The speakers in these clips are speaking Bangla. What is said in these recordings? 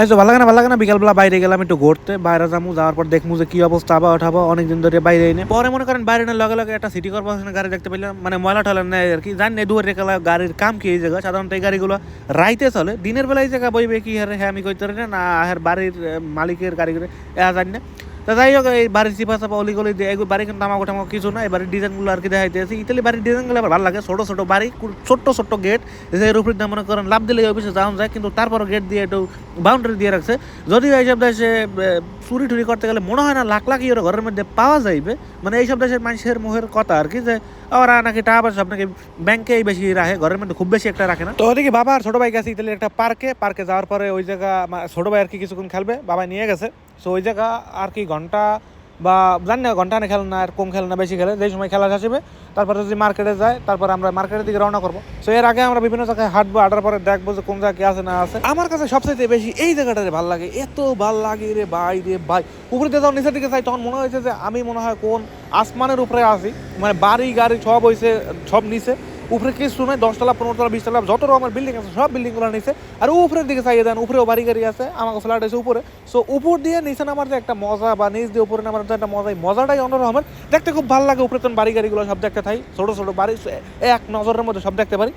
এই তো ভালো লাগে না বিকালবেলা বাইরে গেলাম একটু ঘুরতে, বাইরে যাবো, যাওয়ার পর দেখবো যে কি অবস্থা, আবার উঠাবো অনেকদিন ধরে বাইরে এনে। পরে মনে করেন বাইরে এনে লগে লগে একটা সিটি কর্পোরেশনের গাড়ি দেখতে পেলাম, মানে ময়লা টয়লা নেয় আর কি, জানি না দুয়ারে গেলা গাড়ির কাম কি এই জায়গা। সাধারণত এই গাড়িগুলো রাইতে চলে, দিনের বেলা এই জায়গা বইবে কি হারে হ্যাঁ আমি কইতে পারি না, আর বাড়ির মালিকের গাড়িগুলো জানি না। তা যাই হোক, এই বাড়ির চিপা চাপা অলিগলি দিয়ে এই বাড়ি কিন্তু আমাকে টামাকে কিছু না, এই বাড়ির ডিজাইনগুলো আর কি দেখাইতেছি। ইতালি বাড়ির ডিজাইনগুলো আবার ভালো লাগে, ছোটো ছোটো বাড়ি, ছোট্ট ছোট্ট গেট, এর উপরে মনে করেন লাভ দিলে অফিসে যাওয়া যায়, কিন্তু তারপরও গেট দিয়ে একটু বাউন্ডারি দিয়ে রাখছে। যদিও এইসব দেশে চুরি টুরি করতে গেলে মনে হয় না লাখ লাখ ইউরো ঘরের মধ্যে পাওয়া যাইবে, মানে এইসব দেশের মানুষের মুখের কথা আর কি, যে ওরা নাকি টাকা পয়সা আপনাকে ব্যাংকেই বেশি রাখে, ঘরের মধ্যে খুব বেশি একটা রাখে না। তো ওদিকে বাবা আর ছোটো ভাই গেছে ইতালির একটা পার্কে যাওয়ার পরে ওই জায়গা ছোটো ভাই আর কি কিছুক্ষণ খেলবে, বাবা নিয়ে গেছে। সো ওই জায়গা আর কি ঘন্টা বা জানি না ঘন্টা না খেলে না, আর কম খেলে না বেশি খেলে, যেই সময় খেলা আসবে তারপরে যদি মার্কেটে যায়, তারপরে আমরা মার্কেটের দিকে রওনা করবো। সো এর আগে আমরা বিভিন্ন জায়গায় হাঁটবো, হাঁটার পরে দেখবো যে কোন জায়গায় আছে না আছে। আমার কাছে সবচেয়ে বেশি এই জায়গাটারে ভালো লাগে, এত ভালো লাগে রে ভাই উপরে দিয়ে যখন নিচের দিকে চাই তখন মনে হয়েছে যে আমি মনে হয় কোন আসমানের উপরে আছি, মানে বাড়ি গাড়ি সব হয়েছে সব নিচে, উপরে কিছু নয়, 10 তলা 15 তলা 20 তলা যত রকমের বিল্ডিং আছে সব বিল্ডিংগুলো নিচে। আর উপরের দিকে চাইয়ে দেন, উপরেও বাড়ি গাড়ি আছে, আমাকে ফ্ল্যাট আছে উপরে। সো উপর দিয়ে নিচে নামার যে একটা মজা, বা নিচ দিয়ে উপরে নামার যে একটা মজাটাই অন্যরকমের, দেখতে খুব ভালো লাগে। উপরে তখন বাড়ি গাড়িগুলো সব দেখতে থাই, ছোটো ছোটো বাড়ি এক নজরের মধ্যে সব দেখতে পারি।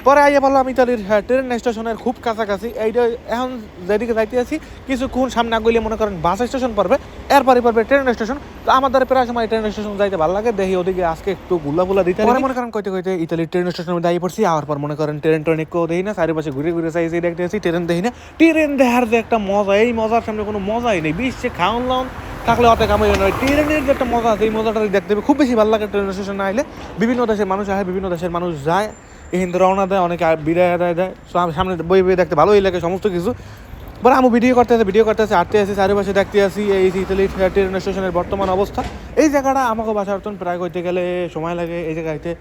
পরে আইয়া বললাম আমি ইতালির ট্রেন স্টেশনের খুব কাছাকাছি, এইটা এখন যেদিকে যাইতে আছি কিছুক্ষণ সামনে আগলে মনে করেন বাস স্টেশন পড়বে, এরপরই পড়বে ট্রেন স্টেশন। তো আমাদের প্রায় সময় ট্রেন স্টেশন যাইতে ভালো লাগে, দেখি ওদিকে আজকে একটু গুলা দিতে মনে করেন কইতে কইতে ইতালির ট্রেন স্টেশনের মধ্যে আই পড়ছি। আর পর মনে করেন ট্রেন কেউ দেখি না, চারিপাশে ঘুরে ঘুরে চাইছি দেখতে আসি, ট্রেন দেখি না। ট্রেন দেখার যে একটা মজা, এই মজার সামনে কোনো মজাই নেই, বিশ্বে খাওয়ান লাউন থাকলে অত কামাই নয়। ট্রেনের যে একটা মজা আছে এই মজাটা দেখতে হবে, খুব বেশি ভালো লাগে ট্রেন স্টেশনে আইলে। বিভিন্ন দেশের মানুষ আসে, বিভিন্ন দেশের মানুষ যায়, হিন্দু রওনা দেয়, অনেকে বিদায় দেয়। সামনে বই দেখতে ভালোই লাগে সমস্ত কিছু। পরে আমি ভিডিও করতে আসি আটতে আসি, চারিপাশে দেখতে আসি এই ইতালির ট্রেন স্টেশনের বর্তমান অবস্থা। এই জায়গাটা আমাকে বাসার প্রায় করতে গেলে সময় লাগে এই জায়গাতে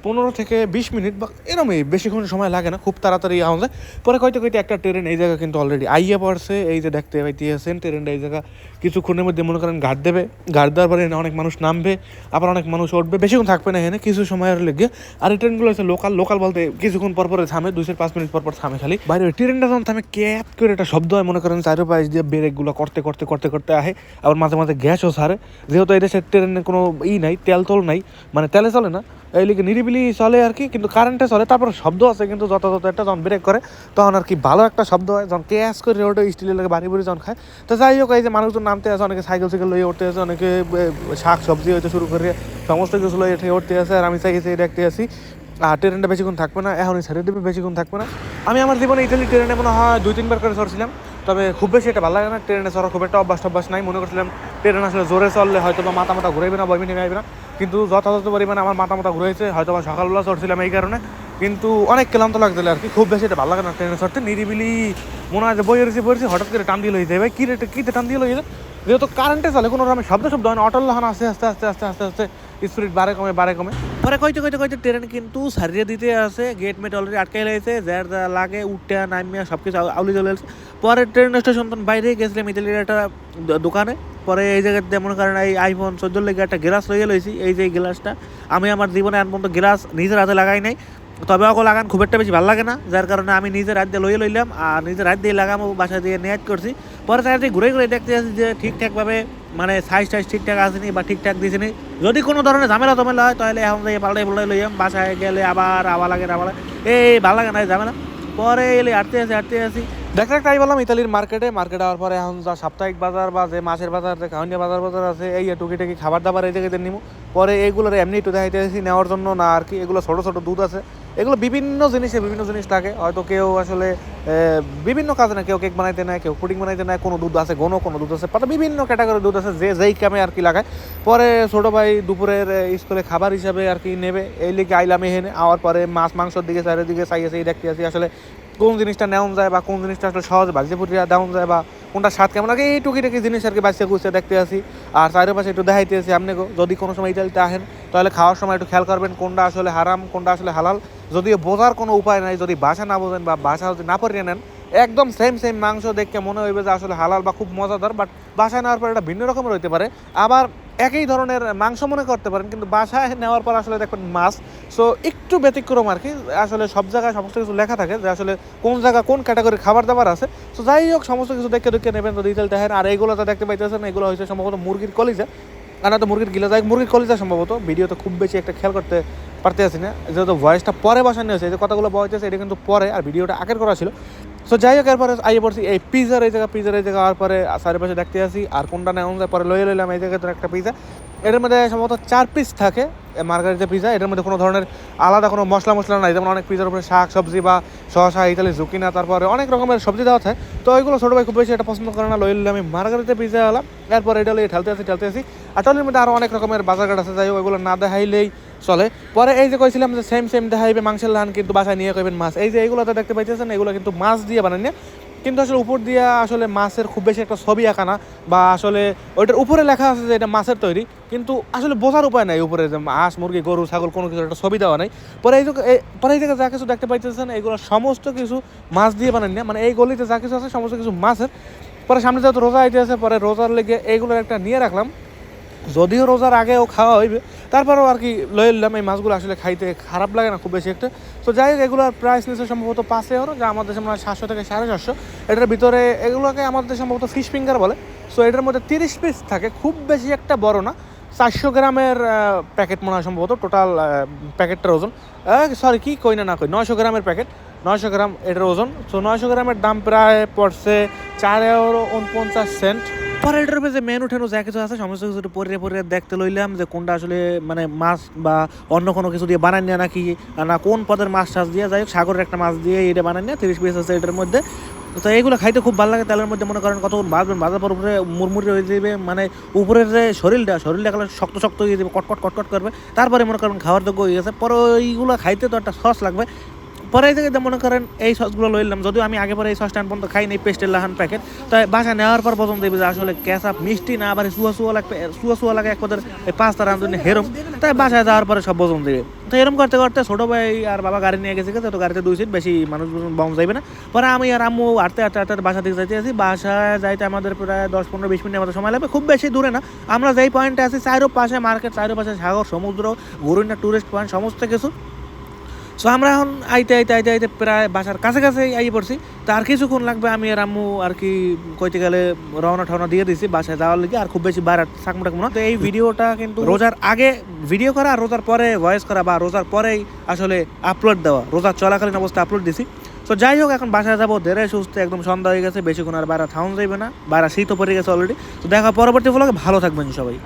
15 থেকে 20 মিনিট বা এরমই, বেশিক্ষণ সময় লাগে না, খুব তাড়াতাড়ি আওয়া যায়। পরে কইতে একটা ট্রেন এই জায়গা কিন্তু অলরেডি আইয়া পড়ছে, এই যে দেখতে পাইতেছেন ট্রেনটা এই জায়গা কিছুক্ষণের মধ্যে মনে করেন ঘাট দেবে। ঘাট দেওয়ার পরে অনেক মানুষ নামবে, আবার অনেক মানুষ উঠবে, বেশিক্ষণ থাকবে না এখানে, কিছু সময়ের লেগে। আর এই ট্রেনগুলো হচ্ছে লোকাল বলতে কিছুক্ষণ পর থামে, 2-5 মিনিট পর থামে খালি। বাইরে ট্রেনটা যখন থামে ক্যাপ করে একটা শব্দ হয়, মনে করেন চারিপাশ দিয়ে ব্রেকগুলো করতে আহে, আবার মাঝে মাঝে গ্যাসও ছাড়ে। যেহেতু এই দেশের ট্রেনে কোনো নাই, তেল নাই, মানে তেলে চলে না, এই লিগে নিরিবিলি চলে আর কি, কিন্তু কারেন্টে চলে। তারপর শব্দ আছে কিন্তু যথাযথ একটা, যখন ব্রেক করে তখন আর কি ভালো একটা শব্দ হয়, যখন ক্যাশ করে রোডে স্টিলের লাগে বাড়ি যখন খায়। তো যাই হোক, এই যে মানুষজন নামতে আছে, অনেকে সাইকেল লইয়ে উঠতে আছে, অনেকে শাক সবজি হইতে শুরু করে সমস্ত কিছু লইয়ে উঠতে আছে। আর আমি চাইছি দেখতে আসি। আর ট্রেনটা বেশিক্ষণ থাকবে না, এখনই ছেড়ে দেবে, বেশিক্ষণ থাকবে না। আমি আমার জীবনে ইতালি ট্রেনে মনে হয় 2-3 বার করে চড়ছিলাম, তবে খুব বেশি এটা ভালো লাগে না। ট্রেনে চড়ার খুব একটা অভ্যাস নাই, মনে করছিলাম ট্রেন আসলে জোরে চললে হয়তো বা মাথা ঘুরাইবে না, বইমি নেমে আসবে না, কিন্তু যথাযথ পরিমাণে আমার মাথা ঘুরেছে, হয়তো বা সকালবেলা চড়ছিলাম এই কারণে, কিন্তু অনেক ক্লান্ত লাগছিল আর কি। খুব বেশি এটা ভালো লাগে না ট্রেনে চড়তে, নিরিবিলি মনে হয় যে বইয়েছি হঠাৎ করে টান দিয়ে লইতে ভাই, কিতে টান দিয়ে লইছে, যেহেতু কারেন্টে চলে কোনো রকম শব্দ হয় না, অটল লাহান আস্তে আস্তে স্পিড বাড়ে কমে। পরে কইতে ট্রেন কিন্তু সারিয়ে দিতে আছে, গেট মেট অলরেডি আটকাই লাগছে, যার যা লাগে উঠতে নামিয়া সব কিছু আউলি চলে আসছে। পরে ট্রেন স্টেশন বাইরে গেছিলাম ইতালির একটা দোকানে। পরে এই জায়গাতে মনে করেন এই iPhone 14 লেগে একটা গ্লাস লইয়ে লইছি। এই যে গ্লাসটা আমি আমার জীবনে এখন পর্যন্ত গ্লাস নিজের হাতে লাগাই নাই, তবে ওকে লাগান খুব একটা বেশি ভালো লাগে না, যার কারণে আমি নিজের হাত দিয়ে লইলাম, আর নিজের হাত দিয়ে লাগামো, বাসা দিয়ে নেট করছি। পরে চারিদিকে ঘুরে দেখতে আসছি যে ঠিকঠাকভাবে মানে সাইজ ঠিকঠাক আসেনি বা ঠিকঠাক দিয়েছিনি। যদি কোনো ধরনের ঝামেলা হয় তাহলে এখন থেকে পাল্টাই লইলাম, বাসায় গেলে আবার লাগে এই ভালো লাগে না ঝামেলা। পরে এলে হাঁটতে আসি দেখতে তাই বললাম ইতালির মার্কেটে হওয়ার পরে এখন যা সাপ্তাহিক বাজার বা যে মাছের বাজার, যে কাউনিয়া বাজার আছে, এই টুকি খাবার দাবার এই জায়গাতে নিবো। পরে এইগুলোর এমনি একটু দেখাইতে আসি, নেওয়ার জন্য না আর কি। এগুলো ছোটো দুধ আছে, এগুলো বিভিন্ন জিনিস থাকে, হয়তো কেউ আসলে বিভিন্ন কাজে না, কেউ কেক বানাইতে নেয়, কেউ পুডিং বানাইতে নেয়, কোনো দুধ আছে কোনো দুধ আছে, বিভিন্ন ক্যাটাগরির দুধ আছে, যেই কামে আর কি লাগায়। পরে ছোটো ভাই দুপুরের স্কুলে খাবার হিসাবে আর কি নেবে, এই লিগে আইলাম এখানে। আওয়ার পরে মাছ মাংসর দিকে চারিদিকে চাইয়ে দেখতে আসি আসলে কোন জিনিসটা নেওয়া যায়, বা কোন জিনিসটা আসলে সহজে বাজিয়ে ফুটিয়ে দেওয়া যায়, বা কোনটা স্বাদ কেমন লাগে, এই টুকি জিনিস আর কি বাঁচিয়ে গুছিয়ে দেখতে আসি। আর চারিপাশে একটু দেখাইতে আসি। আপনাকেও যদি কোনো সময় ইতালিতে আসেন তাহলে খাওয়ার সময় একটু খেয়াল করবেন কোনটা আসলে হারাম, কোনটা আসলে হালাল। যদিও বোঝার কোনো উপায় নাই, যদি বাসা না বোঝেন বা বাসা যদি না পড়িয়ে নেন, একদম সেম মাংস দেখে মনে হইবে যে আসলে হালাল বা খুব মজাদার, বাট বাসায় নেওয়ার পর এটা ভিন্ন রকমের হইতে পারে। আবার একই ধরনের মাংস মনে করতে পারেন, কিন্তু বাসায় নেওয়ার পর আসলে দেখবেন মাছ। সো একটু ব্যতিক্রম আর কি, আসলে সব জায়গায় সমস্ত কিছু লেখা থাকে যে আসলে কোন জায়গা কোন ক্যাটাগরির খাবার দাবার আছে। সো যাই হোক, সমস্ত কিছু দেখে দেখে নেবেন তো ডিটেল দেখেন। আর এইগুলো তো দেখতে পাইতেছেন, এগুলো হচ্ছে সম্ভবত মুরগির কলিজা, আর তো মুরগির গিলা যায়, মুরগির কলিজা সম্ভবত। ভিডিওতে খুব বেশি একটা খেয়াল করতে পারতে আসি না, যেহেতু ভয়েসটা পরে বসানো হয়েছে, এই যে কথাগুলো বলতেছে এটা কিন্তু পরে, আর ভিডিওটা আগের করা ছিল। সো যাই হোক, এরপরে আইয়ে পড়ছি এই পিজার এই জায়গা হওয়ার পরে চারিপাশে দেখতে আসি আর কোনটা নেওয়া যায়, পরে লইয়ে লইলাম এই জায়গায় একটা পিজা। এটার মধ্যে সম্ভবত 4 পিস থাকে মার্গারিটা পিজা। এটার মধ্যে কোনো ধরনের আলাদা কোনো মশলা নাই, যেমন অনেক পিজার উপরে শাক সবজি বা শসা ইতালি জুকিনা তারপরে অনেক রকমের সবজি দেওয়া থাকে। তো ওইগুলো ছোটো ভাই খুব বেশি এটা পছন্দ করে না, লইয়ে নিলাম আমি মার্গারিটা পিজা হলাম। এরপর এটা লইয়ে ঠেলতে আসি। আর টলের মধ্যে আরও অনেক রকমের বাজারঘাট আছে, যাই হোক ওইগুলো না দেখাইলেই চলে। পরে এই যে কইছিলাম যে সেম দেখাইবে মাংসের লান, কিন্তু বাসায় নিয়ে কইবেন মাছ। এই যে এইগুলোতে দেখতে পাইতেছেন, এগুলো কিন্তু মাছ দিয়ে বানান না, কিন্তু আসলে উপর দিয়ে আসলে মাছের খুব বেশি একটা ছবি আঁকা না, বা আসলে ওইটার উপরে লেখা আছে যে এটা মাছের তৈরি, কিন্তু আসলে বোঝার উপায় নাই উপরে যে হাঁস মুরগি গরু ছাগল কোনো কিছু একটা ছবি দেওয়া নাই। পরে এই জায়গায় যা কিছু দেখতে পাইতেছেন এগুলো সমস্ত কিছু মাছ দিয়ে বানান না, মানে এই গলিতে যা কিছু আছে সমস্ত কিছু মাছের। পরে সামনে যেহেতু রোজা আইতে আছে, পরে রোজার লেগে এইগুলোর একটা নিয়ে রাখলাম, যদিও রোজার আগেও খাওয়া হইবে, তারপরেও আর কি লয়ে নিলাম। এই মাছগুলো আসলে খাইতে খারাপ লাগে না খুব বেশি একটা। তো যাই হোক, এগুলোর প্রাইস নিচ্ছে সম্ভবত 5 ইউরো, যা আমাদের দেশে মনে হয় 700 থেকে 750। এটার ভিতরে এগুলোকে আমাদের সম্ভবত ফিশ ফিঙ্গার বলে। সো এটার মধ্যে 30 পিস থাকে, খুব বেশি একটা বড় না। 400 গ্রামের প্যাকেট মনে হয় সম্ভবত টোটাল প্যাকেটটার ওজন। সরি, কি কই না কই 900 গ্রামের প্যাকেট, 900 গ্রাম এটার ওজন। সো 900 গ্রামের দাম প্রায় পড়ছে 4 ইউরো 49 সেন্ট। পরে এটার উপরে যে মেনু টেনু যা কিছু আছে সমস্ত কিছু একটু পরে দেখতে লইলাম যে কোনটা আসলে মানে মাছ বা অন্য কোনো কিছু দিয়ে বানান নেয় নাকি না কোন পদের মাছ টাছ দিয়ে, যাই হোক সাগরের একটা মাছ দিয়ে এটা বানান নেয়। 30 পিস আছে এটার মধ্যে। তো এইগুলো খাইতে খুব ভালো লাগে, তেলের মধ্যে মনে করেন কতক্ষণ ভাজবেন, ভাজার পর উপরে মুড়মুড়ি হয়ে যাবে, মানে উপরের যে শরীরটা গেলে শক্ত হয়ে যাবে, কটকট করবে, তারপরে মনে করেন খাওয়ার যোগ্য হয়ে গেছে। পরে ওইগুলো খাইতে তো একটা সস লাগবে। পরে এই জায়গায় মনে করেন এই সসগুলো লইলাম, যদিও আমি আগে পরে এই সসটা পর্যন্ত খাই নাই, পেস্টের লাহান প্যাকেট। তাই বাসা নেওয়ার পর পছন্দ দেবে যে আসলে ক্যাচাপ মিষ্টি না, আবার সুয়া লাগে এক পদের এই পাঁচটা রাঁধুনি হেরম। তাই বাসায় যাওয়ার পরে সব পছন্দ দেবে। তো এরকম করতে করতে ছোটো ভাই আর বাবা গাড়ি নিয়ে গেছে, তো গাড়িতে 2 সিট, বেশি মানুষ বম যাইবে না। পরে আমি আর আম্মু হাঁটতে বাসা দিকে যাইতে আছি। বাসায় যাইতে আমাদের প্রায় 10-15-20 মিনিটের মতো সময় লাগবে, খুব বেশি দূরে না। আমরা যেই পয়েন্টে আছি চারো পাশে মার্কেট, চারো পাশে সাগর সমুদ্র, ঘুরুন টুরিস্ট পয়েন্ট সমস্ত কিছু। সো আমরা এখন আইতে প্রায় বাসার কাছে আইয়ে পড়ছি। তো আর কিছুক্ষণ লাগবে, আমি আর আম্মু আর কি কইতে গেলে রওনা দিয়ে দিছি বাসায় যাওয়ার লিগে। আর খুব বেশি বাইরে থাকবো না। তো এই ভিডিওটা কিন্তু রোজার আগে ভিডিও করা, আর রোজার পরে ভয়েস করা, বা রোজার পরেই আসলে আপলোড দেওয়া, রোজার চলাকালীন অবস্থায় আপলোড দিছি। তো যাই হোক, এখন বাসায় যাবো ধীরে সুস্থ, একদম সন্ধ্যা হয়ে গেছে, বেশিক্ষণ আর বাইরে থাউন যাইবে না, বাইরে শীতও পড়ে গেছে অলরেডি। তো দেখা পরবর্তী ভ্লগে, ভালো থাকবেন সবাই।